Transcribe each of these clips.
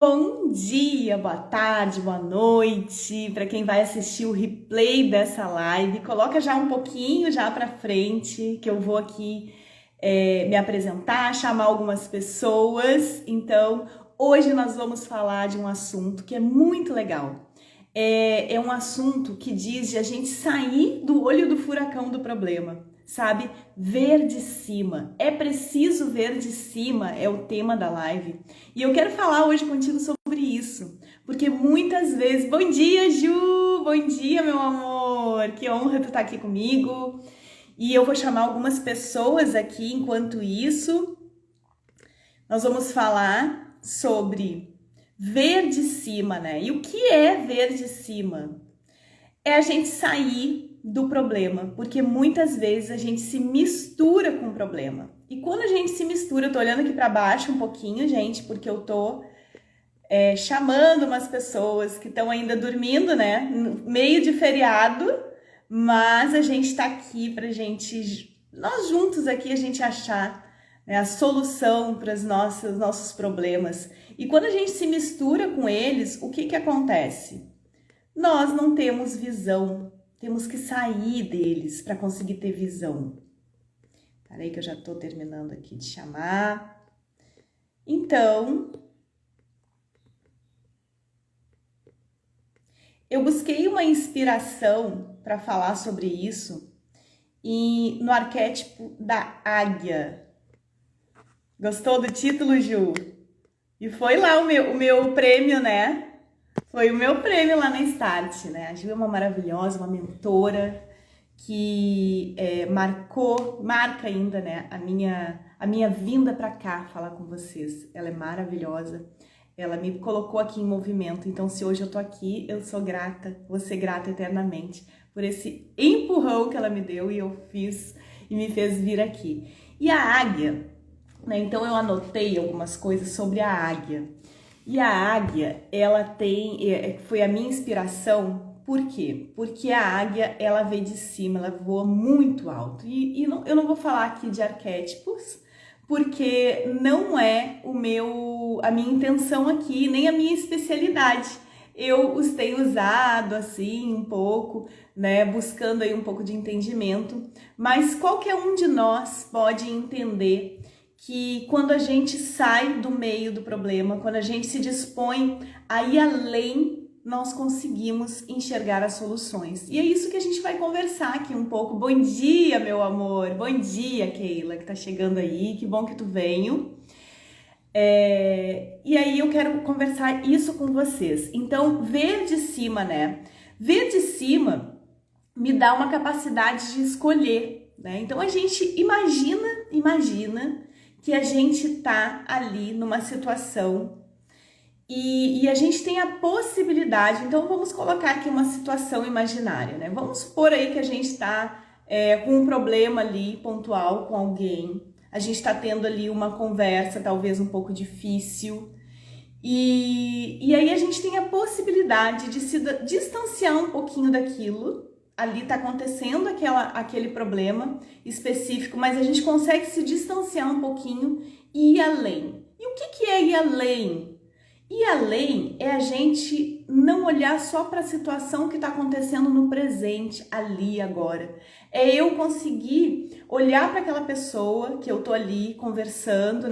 Bom dia, boa tarde, boa noite para quem vai assistir o replay dessa live. Coloca já um pouquinho já para frente que eu vou aqui me apresentar, chamar algumas pessoas. Então, hoje nós vamos falar de um assunto que é muito legal. É um assunto que diz de a gente sair do olho do furacão do problema, sabe? Ver de cima. É preciso ver de cima, é o tema da live. E eu quero falar hoje contigo sobre isso, porque muitas vezes... Bom dia, Ju! Bom dia, meu amor! Que honra tu estar aqui comigo. E eu vou chamar algumas pessoas aqui enquanto isso. Nós vamos falar sobre ver de cima, né? E o que é ver de cima? É a gente sair do problema, porque muitas vezes a gente se mistura com o problema. E quando a gente se mistura, eu tô olhando aqui para baixo um pouquinho, gente, porque eu tô chamando umas pessoas que estão ainda dormindo, né? Meio de feriado, mas a gente tá aqui pra gente, nós juntos aqui, a gente achar, né, a solução para os nossos problemas. E quando a gente se mistura com eles, o que acontece? Nós não temos visão, temos que sair deles para conseguir ter visão. Peraí que eu já estou terminando aqui de chamar. Então, eu busquei uma inspiração para falar sobre isso no arquétipo da águia. Gostou do título, Ju? E foi lá o meu prêmio, né? Foi o meu prêmio lá na Start, né? A Ju é uma maravilhosa, uma mentora que marca ainda, né? A minha vinda para cá falar com vocês. Ela é maravilhosa. Ela me colocou aqui em movimento. Então, se hoje eu tô aqui, eu sou grata, vou ser grata eternamente por esse empurrão que ela me deu e eu fiz e me fez vir aqui. E a águia, né? Então, eu anotei algumas coisas sobre a águia. E a águia, ela foi a minha inspiração, por quê? Porque a águia, ela vem de cima, ela voa muito alto. Eu não vou falar aqui de arquétipos, porque não é a minha intenção aqui, nem a minha especialidade. Eu os tenho usado assim um pouco, né, buscando aí um pouco de entendimento, mas qualquer um de nós pode entender que quando a gente sai do meio do problema, quando a gente se dispõe a ir além, nós conseguimos enxergar as soluções. E é isso que a gente vai conversar aqui um pouco. Bom dia, meu amor. Bom dia, Keila, que tá chegando aí. Que bom que tu veio. E aí eu quero conversar isso com vocês. Então, ver de cima, né? Ver de cima me dá uma capacidade de escolher, né? Então, a gente imagina que a gente tá ali numa situação e a gente tem a possibilidade, então vamos colocar aqui uma situação imaginária, né? Vamos supor aí que a gente tá com um problema ali pontual com alguém, a gente tá tendo ali uma conversa talvez um pouco difícil e aí a gente tem a possibilidade de se distanciar um pouquinho daquilo. Ali está acontecendo aquele problema específico, mas a gente consegue se distanciar um pouquinho e ir além. E o que é ir além? Ir além é a gente não olhar só para a situação que está acontecendo no presente, ali, agora. É eu conseguir olhar para aquela pessoa que eu tô ali conversando,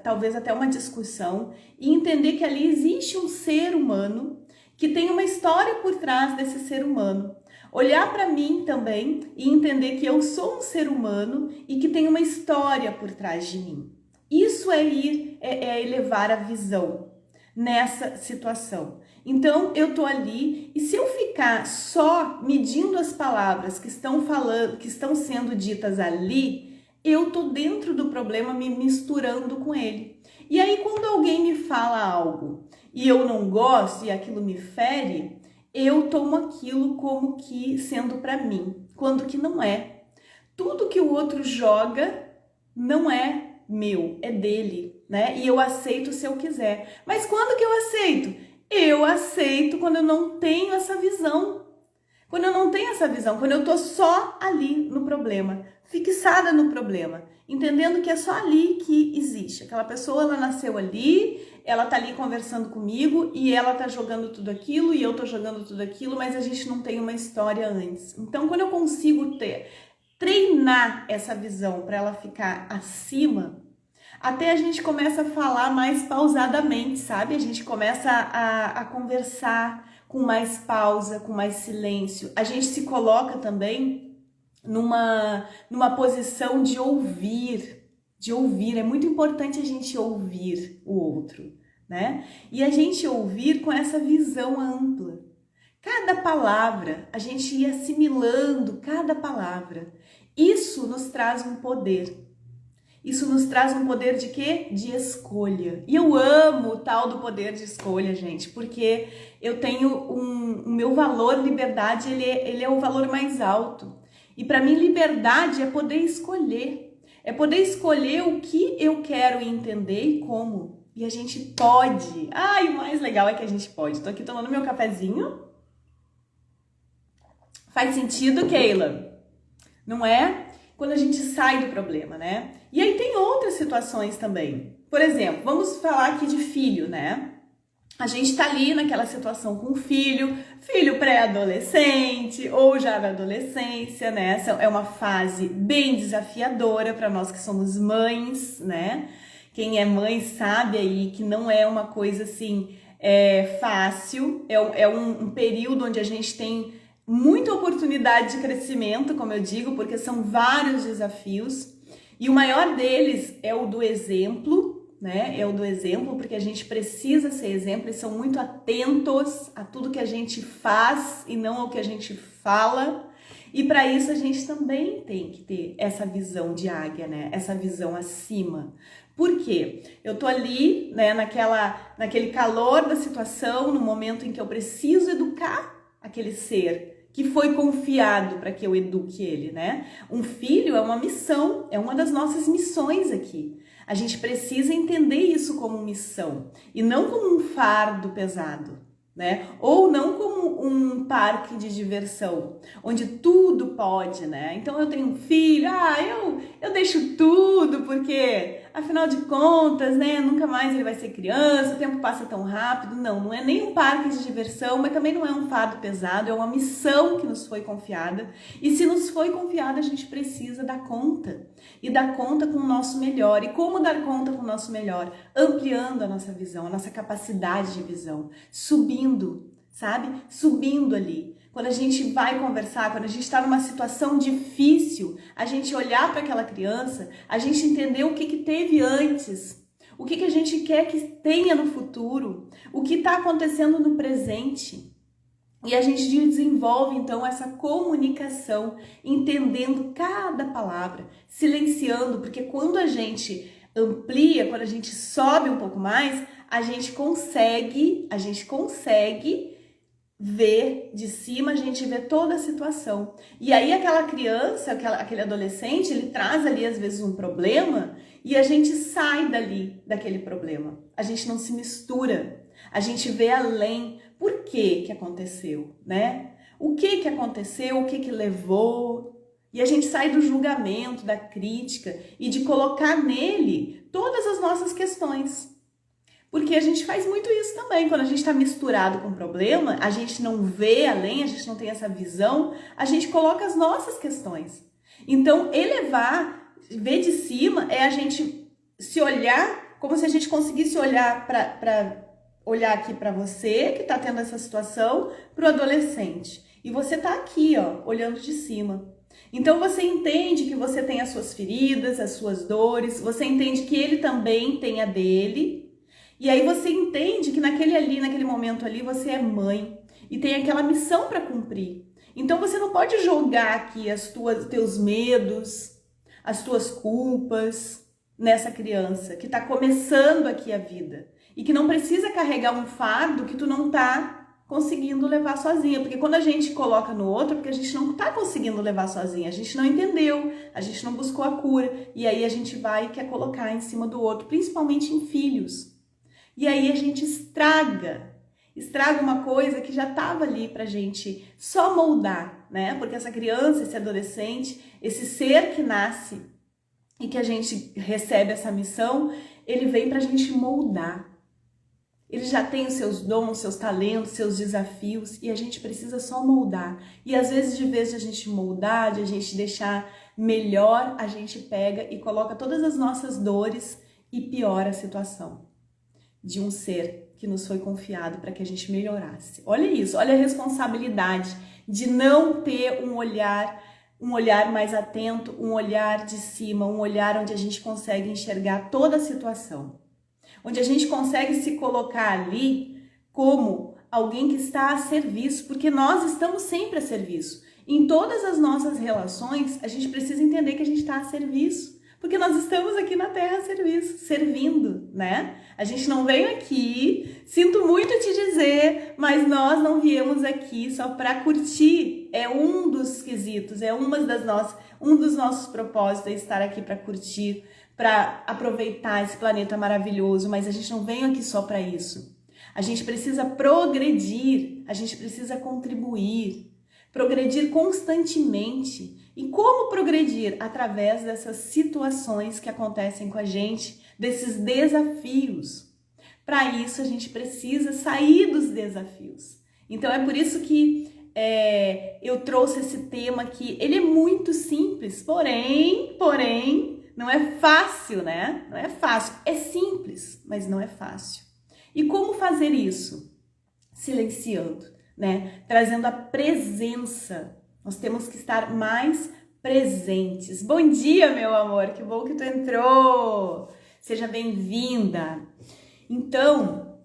talvez até uma discussão, e entender que ali existe um ser humano que tem uma história por trás desse ser humano. Olhar para mim também e entender que eu sou um ser humano e que tem uma história por trás de mim. Isso é elevar a visão nessa situação. Então eu tô ali e se eu ficar só medindo as palavras que estão sendo ditas ali, eu tô dentro do problema me misturando com ele. E aí quando alguém me fala algo e eu não gosto e aquilo me fere, eu tomo aquilo como que sendo para mim, quando que não é. Tudo que o outro joga não é meu, é dele, né? E eu aceito se eu quiser. Mas quando que eu aceito? Eu aceito quando eu não tenho essa visão. Quando eu não tenho essa visão, quando eu tô só ali no problema, fixada no problema, entendendo que é só ali que existe. Aquela pessoa, ela nasceu ali, ela tá ali conversando comigo e ela tá jogando tudo aquilo e eu tô jogando tudo aquilo, mas a gente não tem uma história antes. Então, quando eu consigo treinar essa visão para ela ficar acima, até a gente começa a falar mais pausadamente, sabe? A gente começa a conversar com mais pausa, com mais silêncio. A gente se coloca também numa posição de ouvir. De ouvir. É muito importante a gente ouvir o outro, né? E a gente ouvir com essa visão ampla. Cada palavra, a gente ir assimilando cada palavra. Isso nos traz um poder. Isso nos traz um poder de quê? De escolha. E eu amo o tal do poder de escolha, gente, porque eu tenho o meu valor, liberdade, ele é o valor mais alto. E para mim, liberdade é poder escolher. É poder escolher o que eu quero entender e como. E a gente pode. Ai, o mais legal é que a gente pode. Tô aqui tomando meu cafezinho. Faz sentido, Keila? Não é? Quando a gente sai do problema, né? E aí tem outras situações também. Por exemplo, vamos falar aqui de filho, né? A gente tá ali naquela situação com o filho pré-adolescente ou já na adolescência, né? Essa é uma fase bem desafiadora para nós que somos mães, né? Quem é mãe sabe aí que não é uma coisa assim fácil, é um período onde a gente tem muita oportunidade de crescimento, como eu digo, porque são vários desafios. E o maior deles é o do exemplo, né? É o do exemplo, porque a gente precisa ser exemplo e são muito atentos a tudo que a gente faz e não ao que a gente fala. E para isso a gente também tem que ter essa visão de águia, né? Essa visão acima. Por quê? Eu tô ali, né, naquele calor da situação, no momento em que eu preciso educar aquele ser que foi confiado para que eu eduque ele, né? Um filho é uma missão, é uma das nossas missões aqui. A gente precisa entender isso como missão e não como um fardo pesado, né? Ou não como um parque de diversão, onde tudo pode, né? Então eu tenho um filho, eu deixo tudo porque, afinal de contas, né, nunca mais ele vai ser criança, o tempo passa tão rápido. Não é nem um parque de diversão, mas também não é um fardo pesado, é uma missão que nos foi confiada. E se nos foi confiada, a gente precisa dar conta. E dar conta com o nosso melhor. E como dar conta com o nosso melhor? Ampliando a nossa visão, a nossa capacidade de visão, subindo, sabe? Subindo ali. Quando a gente vai conversar, quando a gente está numa situação difícil, a gente olhar para aquela criança, a gente entender o que teve antes, o que a gente quer que tenha no futuro, o que está acontecendo no presente. E a gente desenvolve, então, essa comunicação, entendendo cada palavra, silenciando, porque quando a gente amplia, quando a gente sobe um pouco mais, a gente consegue ver de cima, a gente vê toda a situação. E aí aquela criança, aquele adolescente, ele traz ali às vezes um problema e a gente sai daquele problema. A gente não se mistura, a gente vê além. Por que aconteceu, né? O que aconteceu, o que levou? E a gente sai do julgamento, da crítica e de colocar nele todas as nossas questões. Porque a gente faz muito isso também, quando a gente está misturado com o problema, a gente não vê além, a gente não tem essa visão, a gente coloca as nossas questões. Então, ver de cima é a gente se olhar como se a gente conseguisse olhar olhar aqui para você que está tendo essa situação, para o adolescente. E você está aqui, ó, olhando de cima. Então você entende que você tem as suas feridas, as suas dores, você entende que ele também tem a dele. E aí você entende que naquele momento ali, você é mãe e tem aquela missão para cumprir. Então você não pode jogar aqui teus medos, as tuas culpas nessa criança que está começando aqui a vida e que não precisa carregar um fardo que tu não tá conseguindo levar sozinha. Porque quando a gente coloca no outro, porque a gente não tá conseguindo levar sozinha, a gente não entendeu, a gente não buscou a cura. E aí a gente vai e quer colocar em cima do outro, principalmente em filhos. E aí a gente estraga uma coisa que já estava ali pra gente só moldar, né? Porque essa criança, esse adolescente, esse ser que nasce e que a gente recebe essa missão, ele vem pra gente moldar. Ele já tem os seus dons, seus talentos, seus desafios e a gente precisa só moldar. E às vezes, de vez de a gente moldar, de a gente deixar melhor, a gente pega e coloca todas as nossas dores e piora a situação de um ser que nos foi confiado para que a gente melhorasse. Olha isso, olha a responsabilidade de não ter um olhar mais atento, um olhar de cima, um olhar onde a gente consegue enxergar toda a situação. Onde a gente consegue se colocar ali como alguém que está a serviço, porque nós estamos sempre a serviço. Em todas as nossas relações, a gente precisa entender que a gente está a serviço, porque nós estamos aqui na Terra a serviço, servindo, né? A gente não veio aqui, sinto muito te dizer, mas nós não viemos aqui só para curtir. É um dos quesitos, é um dos nossos propósitos é estar aqui para curtir, para aproveitar esse planeta maravilhoso, mas a gente não vem aqui só para isso. A gente precisa progredir, a gente precisa contribuir, progredir constantemente. E como progredir? Através dessas situações que acontecem com a gente, desses desafios. Para isso a gente precisa sair dos desafios. Então é por isso que eu trouxe esse tema aqui. Ele é muito simples, porém, não é fácil, né? Não é fácil. É simples, mas não é fácil. E como fazer isso? Silenciando, né? Trazendo a presença. Nós temos que estar mais presentes. Bom dia, meu amor. Que bom que tu entrou. Seja bem-vinda. Então,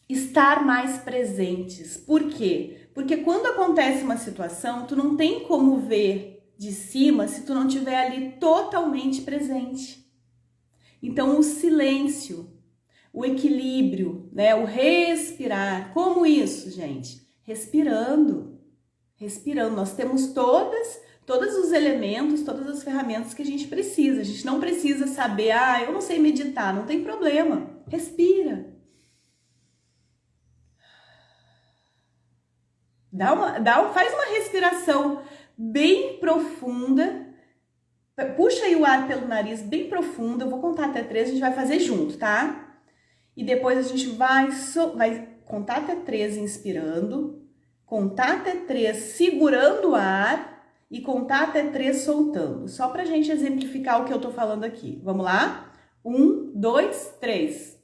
estar mais presentes. Por quê? Porque quando acontece uma situação, tu não tem como ver de cima se tu não estiver ali totalmente presente. Então, o silêncio, o equilíbrio, né? O respirar. Como isso, gente? Respirando. Respirando. Nós temos todos os elementos, todas as ferramentas que a gente precisa. A gente não precisa saber, eu não sei meditar, não tem problema. Respira. Faz uma respiração bem profunda. Puxa aí o ar pelo nariz bem profundo. Eu vou contar até 3, a gente vai fazer junto, tá? E depois a gente vai contar até 3 inspirando, contar até 3 segurando o ar e contar até 3 soltando. Só pra gente exemplificar o que eu tô falando aqui. Vamos lá? 1, 2, 3.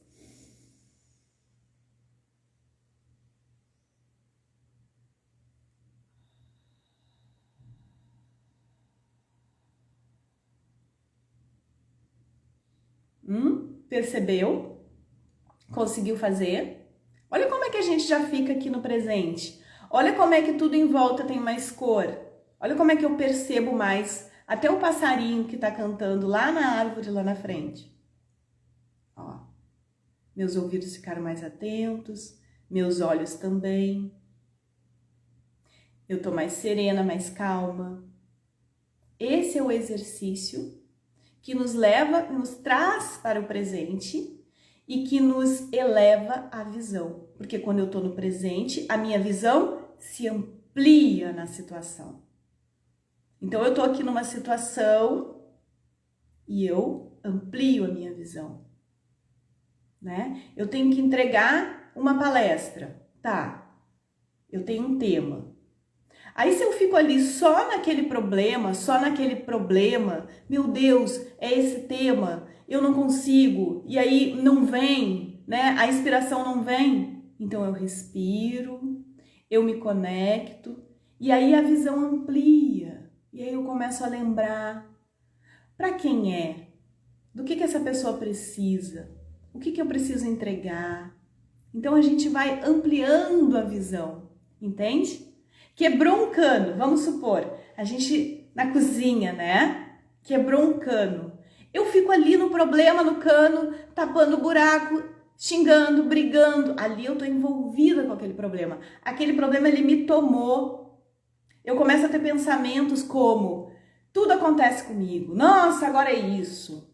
Percebeu? Conseguiu fazer? Olha como é que a gente já fica aqui no presente. Olha como é que tudo em volta tem mais cor. Olha como é que eu percebo mais até o passarinho que tá cantando lá na árvore lá na frente. Ó, meus ouvidos ficaram mais atentos, meus olhos também. Eu tô mais serena, mais calma. Esse é o exercício que nos traz para o presente e que nos eleva a visão. Porque quando eu estou no presente, a minha visão se amplia na situação. Então eu estou aqui numa situação e eu amplio a minha visão, né? Eu tenho que entregar uma palestra, tá? Eu tenho um tema. Aí se eu fico ali só naquele problema, meu Deus, é esse tema, eu não consigo, e aí não vem, né? A inspiração não vem. Então eu respiro, eu me conecto, e aí a visão amplia. E aí eu começo a lembrar para quem é, do que essa pessoa precisa, o que eu preciso entregar. Então a gente vai ampliando a visão, entende? Quebrou um cano, vamos supor, a gente na cozinha, né? Quebrou um cano. Eu fico ali no problema, no cano, tapando o buraco, xingando, brigando. Ali eu tô envolvida com aquele problema. Aquele problema, ele me tomou. Eu começo a ter pensamentos como, tudo acontece comigo. Nossa, agora é isso.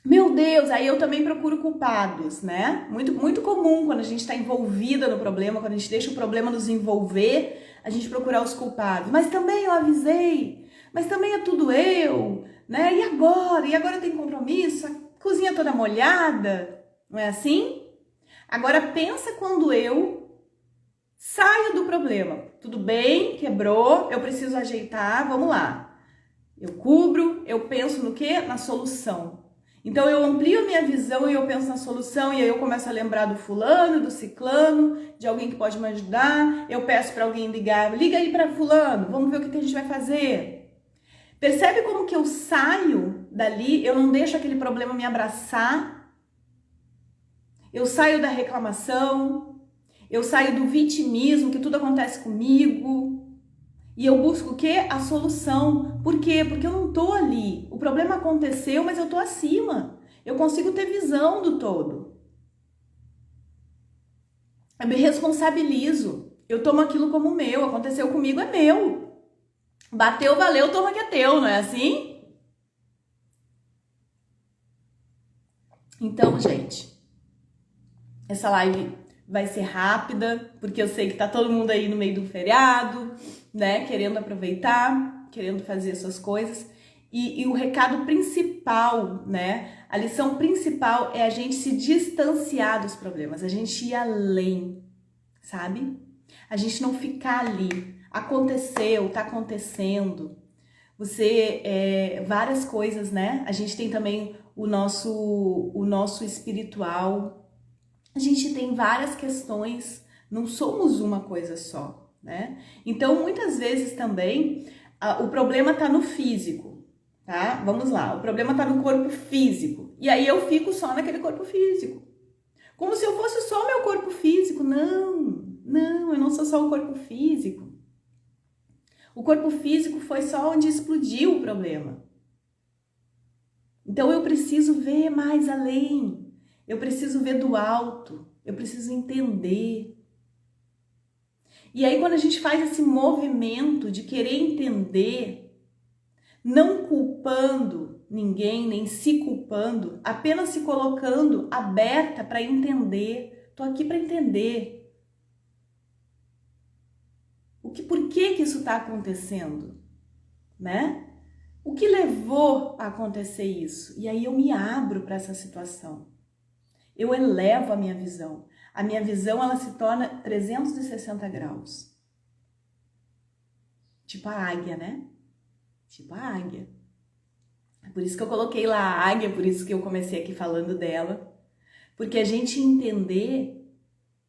Meu Deus, aí eu também procuro culpados, né? Muito comum quando a gente está envolvida no problema, quando a gente deixa o problema nos envolver, a gente procurar os culpados. Mas também eu avisei, mas também é tudo eu, né? E agora? E agora eu tenho compromisso, a cozinha toda molhada, não é assim? Agora pensa quando eu saio do problema. Tudo bem, quebrou, eu preciso ajeitar, vamos lá. Eu cubro, eu penso no quê? Na solução. Então eu amplio a minha visão e eu penso na solução e aí eu começo a lembrar do fulano, do ciclano, de alguém que pode me ajudar. Eu peço para alguém ligar, liga aí para fulano, vamos ver o que a gente vai fazer. Percebe como que eu saio dali, eu não deixo aquele problema me abraçar. Eu saio da reclamação, eu saio do vitimismo, que tudo acontece comigo. E eu busco o quê? A solução. Por quê? Porque eu não tô ali. O problema aconteceu, mas eu tô acima. Eu consigo ter visão do todo. Eu me responsabilizo. Eu tomo aquilo como meu. Aconteceu comigo, é meu. Bateu, valeu, toma que é teu, não é assim? Então, gente, essa live vai ser rápida, porque eu sei que tá todo mundo aí no meio do feriado, né, querendo aproveitar, querendo fazer suas coisas. E o recado principal, né, a lição principal é a gente se distanciar dos problemas, a gente ir além, sabe? A gente não ficar ali. Aconteceu, tá acontecendo. Várias coisas, né? A gente tem também o nosso espiritual. A gente tem várias questões, não somos uma coisa só, né? Então, muitas vezes também, o problema tá no físico, tá? Vamos lá, o problema tá no corpo físico. E aí eu fico só naquele corpo físico. Como se eu fosse só o meu corpo físico. Não, eu não sou só o corpo físico. O corpo físico foi só onde explodiu o problema. Então eu preciso ver mais além. Eu preciso ver do alto, eu preciso entender. E aí quando a gente faz esse movimento de querer entender, não culpando ninguém, nem se culpando, apenas se colocando aberta para entender. Tô aqui para entender. Por que isso está acontecendo, né? O que levou a acontecer isso? E aí eu me abro para essa situação. Eu elevo a minha visão. A minha visão, ela se torna 360 graus. Tipo a águia, né? Tipo a águia. É por isso que eu coloquei lá a águia, por isso que eu comecei aqui falando dela. Porque a gente entender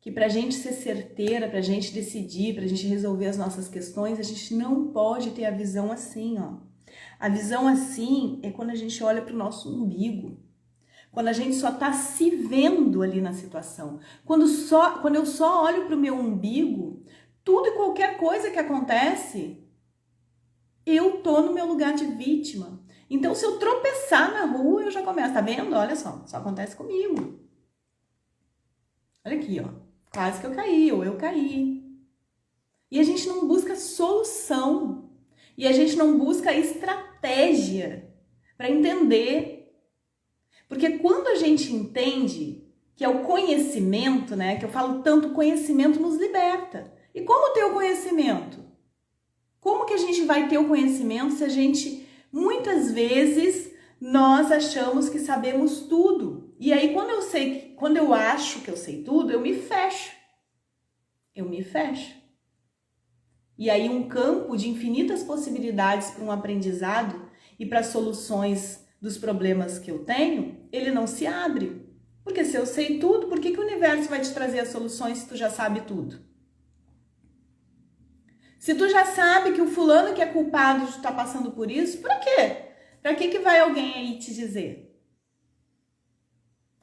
que pra gente ser certeira, pra gente decidir, pra gente resolver as nossas questões, a gente não pode ter a visão assim, ó. A visão assim é quando a gente olha pro nosso umbigo. Quando a gente só tá se vendo ali na situação. Quando eu só olho pro meu umbigo, tudo e qualquer coisa que acontece, eu tô no meu lugar de vítima. Então, se eu tropeçar na rua, eu já começo, tá vendo? Olha só acontece comigo. Olha aqui, ó. Quase que eu caí, ou eu caí. E a gente não busca solução. E a gente não busca estratégia para entender. Porque quando a gente entende que é o conhecimento, né? Que eu falo tanto, conhecimento nos liberta. E como ter o conhecimento? Como que a gente vai ter o conhecimento se a gente, muitas vezes, nós achamos que sabemos tudo. E aí, quando eu acho que eu sei tudo, eu me fecho. Eu me fecho. E aí, um campo de infinitas possibilidades para um aprendizado e para soluções dos problemas que eu tenho, ele não se abre. Porque se eu sei tudo, por que o universo vai te trazer as soluções se tu já sabe tudo? Se tu já sabe que o fulano que é culpado de estar passando por isso, pra quê? Pra que vai alguém aí te dizer?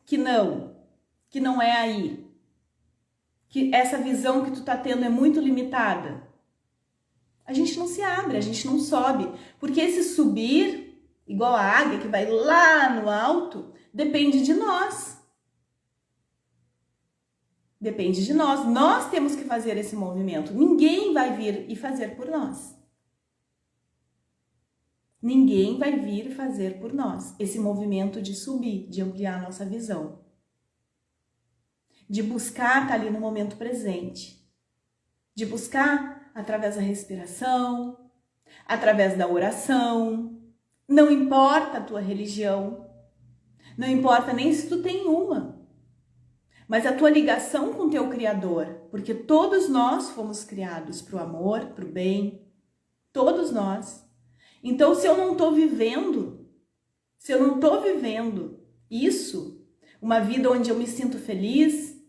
Que não é aí. Que essa visão que tu tá tendo é muito limitada. A gente não se abre, a gente não sobe. Porque esse subir, igual a águia que vai lá no alto, depende de nós. Depende de nós. Nós temos que fazer esse movimento. Ninguém vai vir e fazer por nós. Ninguém vai vir fazer por nós esse movimento de subir, de ampliar a nossa visão. De buscar estar ali no momento presente. De buscar através da respiração, através da oração. Não importa a tua religião. Não importa nem se tu tem uma. mas a tua ligação com o teu Criador, porque todos nós fomos criados para o amor, para o bem, todos nós. Então, se eu não estou vivendo isso, uma vida onde eu me sinto feliz,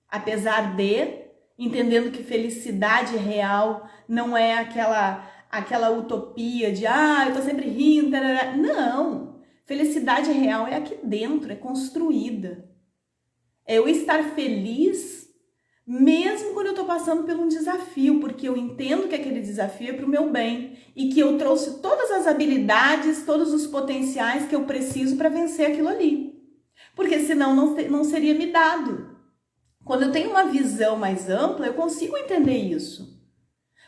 apesar de, entendendo que felicidade real não é aquela utopia de, eu tô sempre rindo, tarará. Não, felicidade real é aqui dentro, é construída. É eu estar feliz mesmo quando eu tô passando por um desafio, porque eu entendo que aquele desafio é pro meu bem e que eu trouxe todas as habilidades, todos os potenciais que eu preciso para vencer aquilo ali. Porque senão não seria me dado. Quando eu tenho uma visão mais ampla, eu consigo entender isso.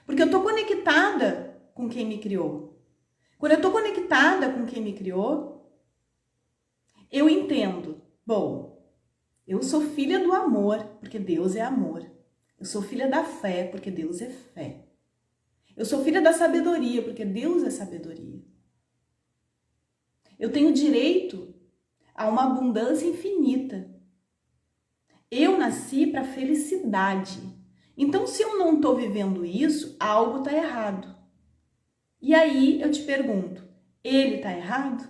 Porque eu tô conectada com quem me criou. Quando eu tô conectada com quem me criou, eu entendo. Bom, eu sou filha do amor, porque Deus é amor. Eu sou filha da fé, porque Deus é fé. Eu sou filha da sabedoria, porque Deus é sabedoria. Eu tenho direito a uma abundância infinita. Eu nasci para felicidade. Então, se eu não estou vivendo isso, algo está errado. E aí eu te pergunto, ele está errado?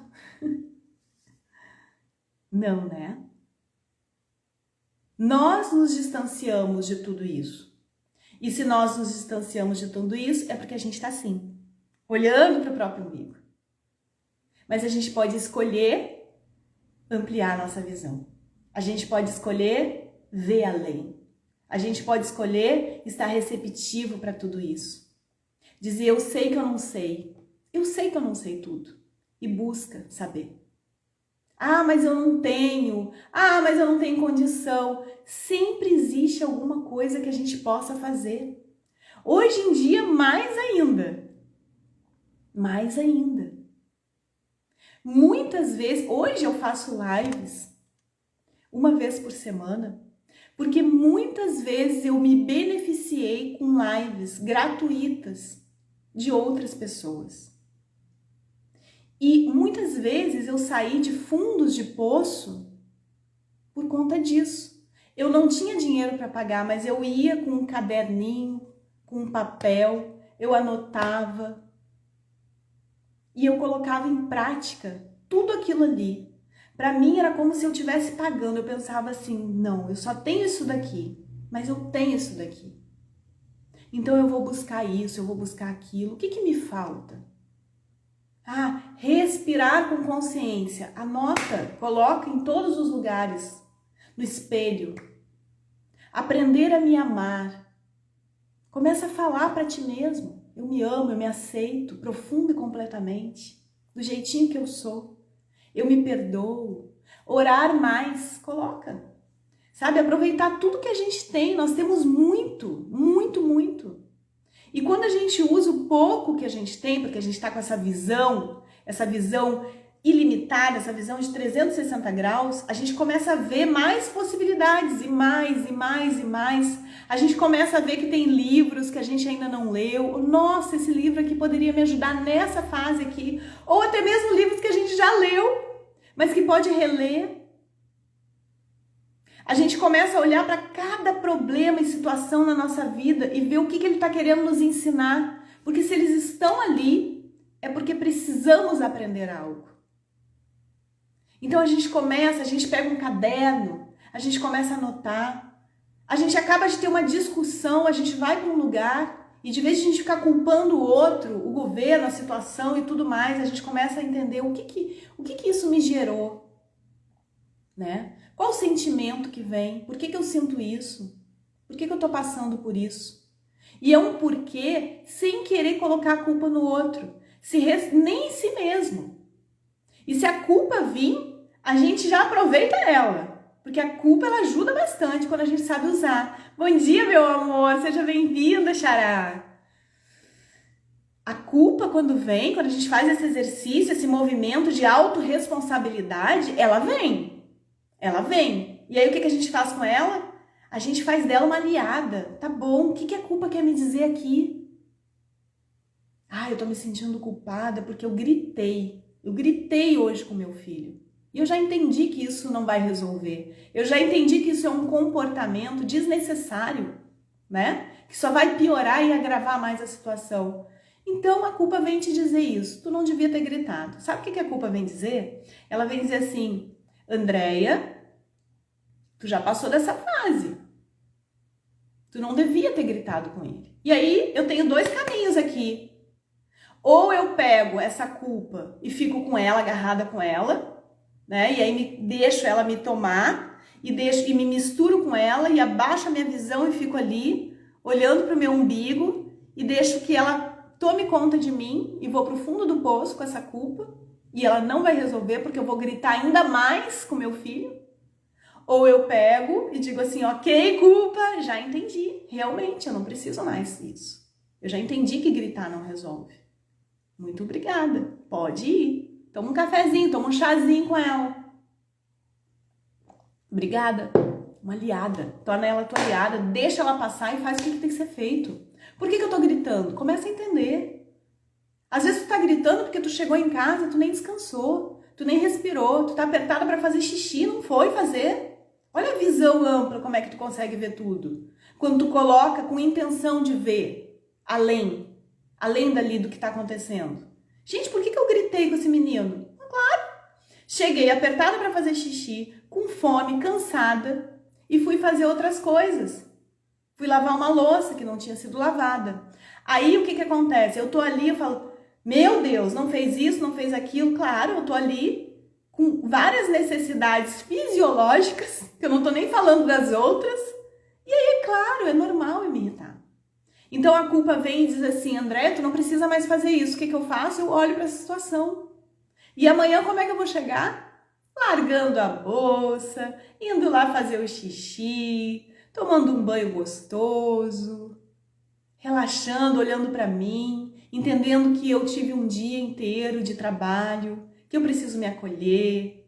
Não, né? Nós nos distanciamos de tudo isso. E se nós nos distanciamos de tudo isso, é porque a gente está assim, olhando para o próprio umbigo. Mas a gente pode escolher ampliar a nossa visão. A gente pode escolher ver além. A gente pode escolher estar receptivo para tudo isso. Dizer, eu sei que eu não sei. Eu sei que eu não sei tudo. E busca saber. Mas eu não tenho. Mas eu não tenho condição. Sempre existe alguma coisa que a gente possa fazer. Hoje em dia, mais ainda. Mais ainda. Muitas vezes, hoje eu faço lives uma vez por semana, porque muitas vezes eu me beneficiei com lives gratuitas de outras pessoas. E muitas vezes eu saí de fundos de poço por conta disso. Eu não tinha dinheiro para pagar, mas eu ia com um caderninho, com um papel, eu anotava e eu colocava em prática tudo aquilo ali. Para mim era como se eu estivesse pagando. Eu pensava assim, não, eu só tenho isso daqui, mas eu tenho isso daqui. Então eu vou buscar isso, eu vou buscar aquilo. O que me falta? Respirar com consciência. Anota, coloca em todos os lugares, no espelho. Aprender a me amar. Começa a falar para ti mesmo. Eu me amo, eu me aceito, profundo e completamente, do jeitinho que eu sou. Eu me perdoo. Orar mais, coloca. Sabe, aproveitar tudo que a gente tem. Nós temos muito, muito, muito. E quando a gente usa o pouco que a gente tem, porque a gente está com essa visão ilimitada, essa visão de 360 graus, a gente começa a ver mais possibilidades, e mais, e mais, e mais. A gente começa a ver que tem livros que a gente ainda não leu. Nossa, esse livro aqui poderia me ajudar nessa fase aqui. Ou até mesmo livros que a gente já leu, mas que pode reler. A gente começa a olhar para cada problema e situação na nossa vida e ver o que ele está querendo nos ensinar. Porque se eles estão ali, é porque precisamos aprender algo. Então a gente pega um caderno, a gente começa a anotar. A gente acaba de ter uma discussão, a gente vai para um lugar e de vez de a gente ficar culpando o outro, o governo, a situação e tudo mais, a gente começa a entender o que isso me gerou, né? Qual o sentimento que vem? Por que eu sinto isso? Por que eu tô passando por isso? E é um porquê sem querer colocar a culpa no outro, nem em si mesmo. E se a culpa vir, a gente já aproveita ela, porque a culpa ela ajuda bastante quando a gente sabe usar. Bom dia, meu amor, seja bem-vinda, Xará. A culpa quando a gente faz esse exercício, esse movimento de autorresponsabilidade, ela vem. Ela vem. E aí o que a gente faz com ela? A gente faz dela uma aliada. Tá bom, o que a culpa quer me dizer aqui? Eu tô me sentindo culpada porque eu gritei. Eu gritei hoje com meu filho. E eu já entendi que isso não vai resolver. Eu já entendi que isso é um comportamento desnecessário, né? Que só vai piorar e agravar mais a situação. Então a culpa vem te dizer isso. Tu não devia ter gritado. Sabe o que a culpa vem dizer? Ela vem dizer assim: Andréia, tu já passou dessa fase. Tu não devia ter gritado com ele. E aí eu tenho dois caminhos aqui. Ou eu pego essa culpa e fico com ela, agarrada com ela, né? E aí deixo ela me tomar e me misturo com ela e abaixo a minha visão e fico ali olhando para o meu umbigo e deixo que ela tome conta de mim e vou para o fundo do poço com essa culpa e ela não vai resolver porque eu vou gritar ainda mais com meu filho. Ou eu pego e digo assim, ok, culpa, já entendi, realmente eu não preciso mais disso. Eu já entendi que gritar não resolve. Muito obrigada, pode ir. Toma um cafezinho, toma um chazinho com ela. Obrigada, uma aliada. Torna ela tua aliada, deixa ela passar e faz o que tem que ser feito. Por que eu tô gritando? Começa a entender. Às vezes tu tá gritando porque tu chegou em casa, tu nem descansou, tu nem respirou, tu tá apertada para fazer xixi, não foi fazer. Olha a visão ampla, como é que tu consegue ver tudo. Quando tu coloca com intenção de ver além dali do que está acontecendo. Gente, por que eu gritei com esse menino? Claro, cheguei apertada para fazer xixi, com fome, cansada, e fui fazer outras coisas. Fui lavar uma louça que não tinha sido lavada. Aí o que acontece? Eu tô ali, eu falo, meu Deus, não fez isso, não fez aquilo. Claro, eu tô ali com várias necessidades fisiológicas, que eu não tô nem falando das outras. E aí, é claro, é normal eu me irritar. Então a culpa vem e diz assim, André, tu não precisa mais fazer isso. O que eu faço? Eu olho para essa situação. E amanhã como é que eu vou chegar? Largando a bolsa, indo lá fazer o xixi, tomando um banho gostoso, relaxando, olhando para mim, entendendo que eu tive um dia inteiro de trabalho, que eu preciso me acolher.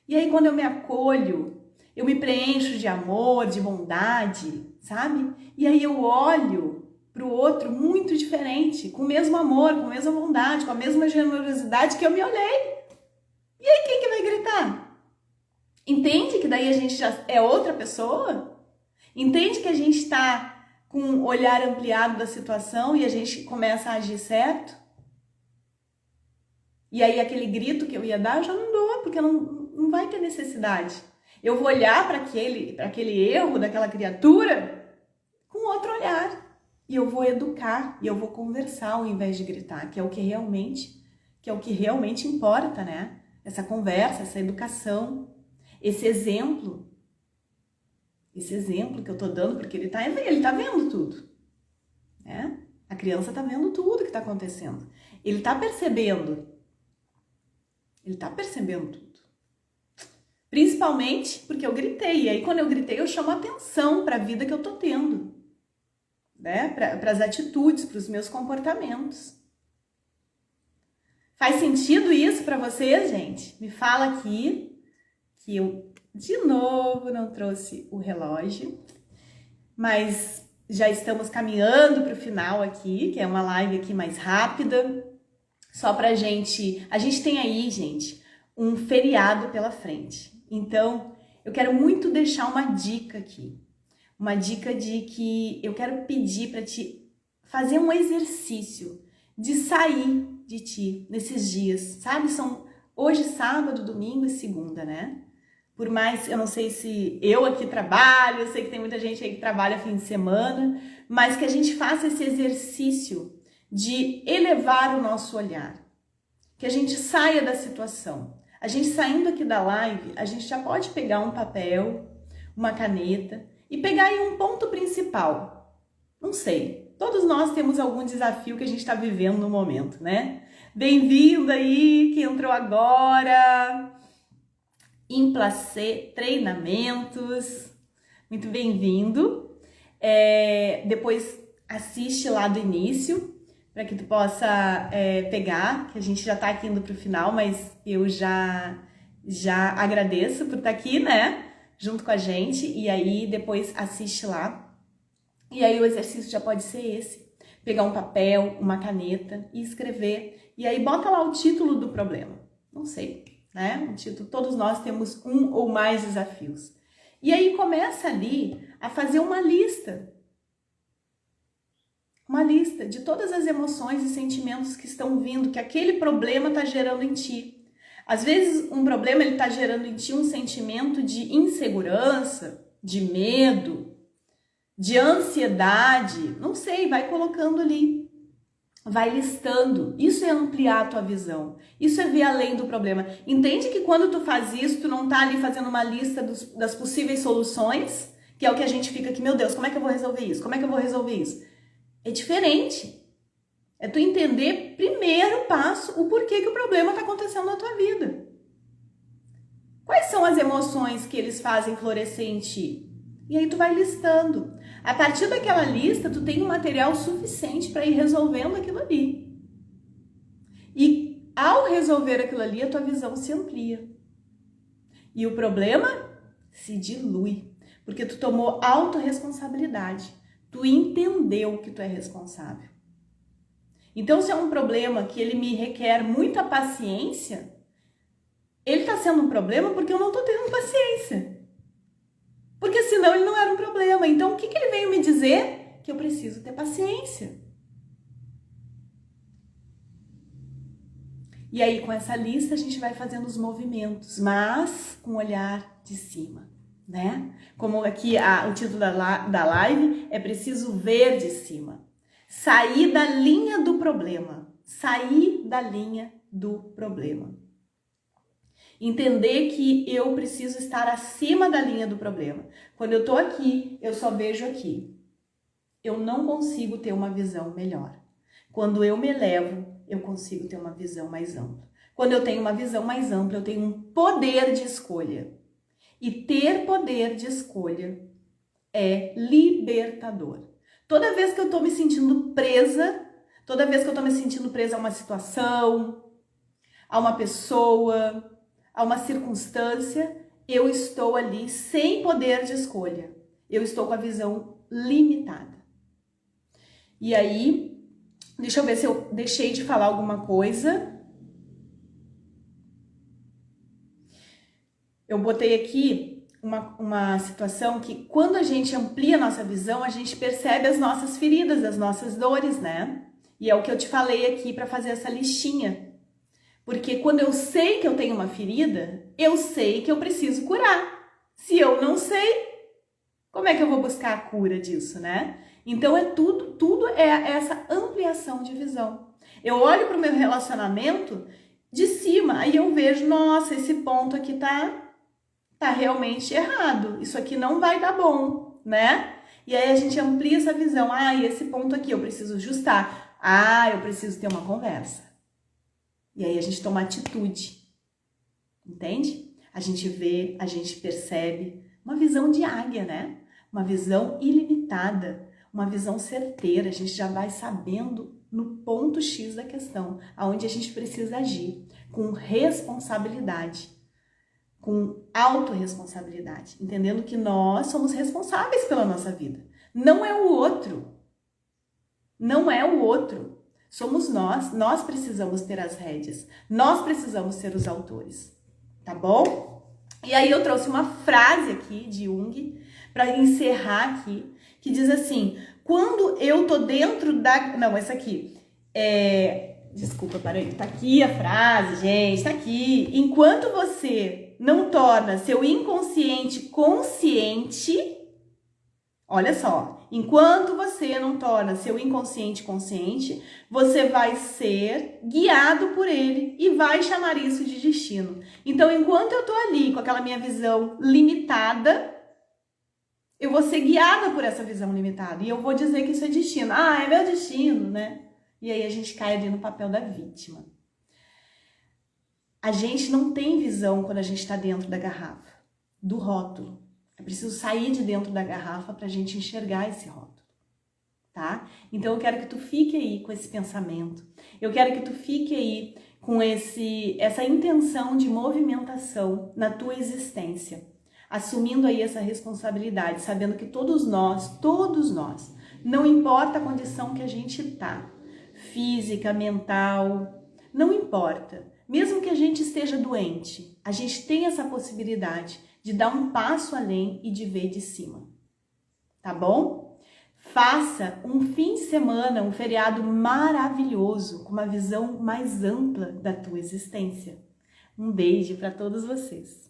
E aí quando eu me acolho, eu me preencho de amor, de bondade, sabe? E aí eu olho para o outro muito diferente, com o mesmo amor, com a mesma bondade, com a mesma generosidade que eu me olhei. E aí quem que vai gritar? Entende que daí a gente já é outra pessoa? Entende que a gente está com um olhar ampliado da situação e a gente começa a agir certo? E aí aquele grito que eu ia dar, eu já não dou, porque não vai ter necessidade. Eu vou olhar para aquele erro daquela criatura com outro olhar. E eu vou educar, e eu vou conversar ao invés de gritar, que é o que realmente importa, né? Essa conversa, essa educação, esse exemplo que eu tô dando, porque ele tá vendo tudo, né? A criança tá vendo tudo que tá acontecendo. Ele tá percebendo tudo. Principalmente porque eu gritei, e aí quando eu gritei eu chamo atenção para a vida que eu tô tendo. Né? Para as atitudes, para os meus comportamentos. Faz sentido isso para vocês, gente? Me fala aqui que eu, de novo, não trouxe o relógio, mas já estamos caminhando para o final aqui, que é uma live aqui mais rápida, só pra gente... A gente tem aí, gente, um feriado pela frente. Então, eu quero muito deixar uma dica aqui. Uma dica de que eu quero pedir para te fazer um exercício de sair de ti nesses dias, sabe? São hoje sábado, domingo e segunda, né? Por mais, eu não sei se eu aqui trabalho, eu sei que tem muita gente aí que trabalha fim de semana, mas que a gente faça esse exercício de elevar o nosso olhar. Que a gente saia da situação. A gente saindo aqui da live, a gente já pode pegar um papel, uma caneta e pegar aí um ponto principal. Não sei, todos nós temos algum desafio que a gente está vivendo no momento, né? Bem-vindo aí, que entrou agora. Implacê Treinamentos, muito bem-vindo. Depois assiste lá do início, para que tu possa pegar, que a gente já está aqui indo para o final, mas eu já agradeço por estar aqui, né? Junto com a gente, e aí depois assiste lá. E aí o exercício já pode ser esse. Pegar um papel, uma caneta e escrever. E aí bota lá o título do problema. Não sei. né? Um título, todos nós temos um ou mais desafios. E aí começa ali a fazer uma lista de todas as emoções e sentimentos que estão vindo, que aquele problema está gerando em ti. Às vezes um problema ele está gerando em ti um sentimento de insegurança, de medo, de ansiedade, não sei, vai colocando ali, vai listando. Isso é ampliar a tua visão, isso é ver além do problema. Entende que quando tu faz isso, tu não tá ali fazendo uma lista das possíveis soluções, que é o que a gente fica aqui, meu Deus, como é que eu vou resolver isso? Como é que eu vou resolver isso? É diferente. É tu entender primeiro passo o porquê que o problema está acontecendo na tua vida. Quais são as emoções que eles fazem florescer em ti? E aí tu vai listando. A partir daquela lista, tu tem um material suficiente para ir resolvendo aquilo ali. E ao resolver aquilo ali, a tua visão se amplia. E o problema se dilui. Porque tu tomou autorresponsabilidade. Tu entendeu que tu é responsável. Então, se é um problema que ele me requer muita paciência, ele está sendo um problema porque eu não estou tendo paciência. Porque senão ele não era um problema. Então, o que ele veio me dizer? Que eu preciso ter paciência. E aí, com essa lista, a gente vai fazendo os movimentos, mas com o olhar de cima, né? Como aqui o título da live é preciso ver de cima. Sair da linha do problema. Sair da linha do problema. Entender que eu preciso estar acima da linha do problema. Quando eu tô aqui, eu só vejo aqui. Eu não consigo ter uma visão melhor. Quando eu me elevo, eu consigo ter uma visão mais ampla. Quando eu tenho uma visão mais ampla, eu tenho um poder de escolha. E ter poder de escolha é libertador. Toda vez que eu tô me sentindo presa, toda vez que eu tô me sentindo presa a uma situação, a uma pessoa, a uma circunstância, eu estou ali sem poder de escolha. Eu estou com a visão limitada. E aí, deixa eu ver se eu deixei de falar alguma coisa. Eu botei aqui uma situação que quando a gente amplia a nossa visão, a gente percebe as nossas feridas, as nossas dores, né? E é o que eu te falei aqui para fazer essa listinha. Porque quando eu sei que eu tenho uma ferida, eu sei que eu preciso curar. Se eu não sei, como é que eu vou buscar a cura disso, né? Então tudo é essa ampliação de visão. Eu olho para o meu relacionamento de cima, aí eu vejo, nossa, esse ponto aqui tá realmente errado. Isso aqui não vai dar bom, né? E aí a gente amplia essa visão. Ah, e esse ponto aqui eu preciso ajustar. Ah, eu preciso ter uma conversa. E aí a gente toma atitude. Entende? A gente vê, a gente percebe. Uma visão de águia, né? Uma visão ilimitada. Uma visão certeira. A gente já vai sabendo no ponto X da questão. Aonde a gente precisa agir. Com responsabilidade. Com autorresponsabilidade, entendendo que nós somos responsáveis pela nossa vida. Não é o outro. Não é o outro. Somos nós precisamos ter as rédeas. Nós precisamos ser os autores. Tá bom? E aí eu trouxe uma frase aqui de Jung para encerrar aqui, que diz assim: quando eu tô dentro da... Não, essa aqui. Desculpa, peraí. Tá aqui a frase, gente, tá aqui. Enquanto você não torna seu inconsciente consciente, olha só, enquanto você não torna seu inconsciente consciente, você vai ser guiado por ele e vai chamar isso de destino. Então, enquanto eu tô ali com aquela minha visão limitada, eu vou ser guiada por essa visão limitada e eu vou dizer que isso é destino. Ah, é meu destino, né? E aí a gente cai ali no papel da vítima. A gente não tem visão quando a gente está dentro da garrafa, do rótulo. É preciso sair de dentro da garrafa para a gente enxergar esse rótulo, tá? Então eu quero que tu fique aí com esse pensamento. Eu quero que tu fique aí com essa intenção de movimentação na tua existência, assumindo aí essa responsabilidade, sabendo que todos nós, não importa a condição que a gente tá, física, mental, não importa. Mesmo que a gente esteja doente, a gente tem essa possibilidade de dar um passo além e de ver de cima. Tá bom? Faça um fim de semana, um feriado maravilhoso, com uma visão mais ampla da tua existência. Um beijo para todos vocês.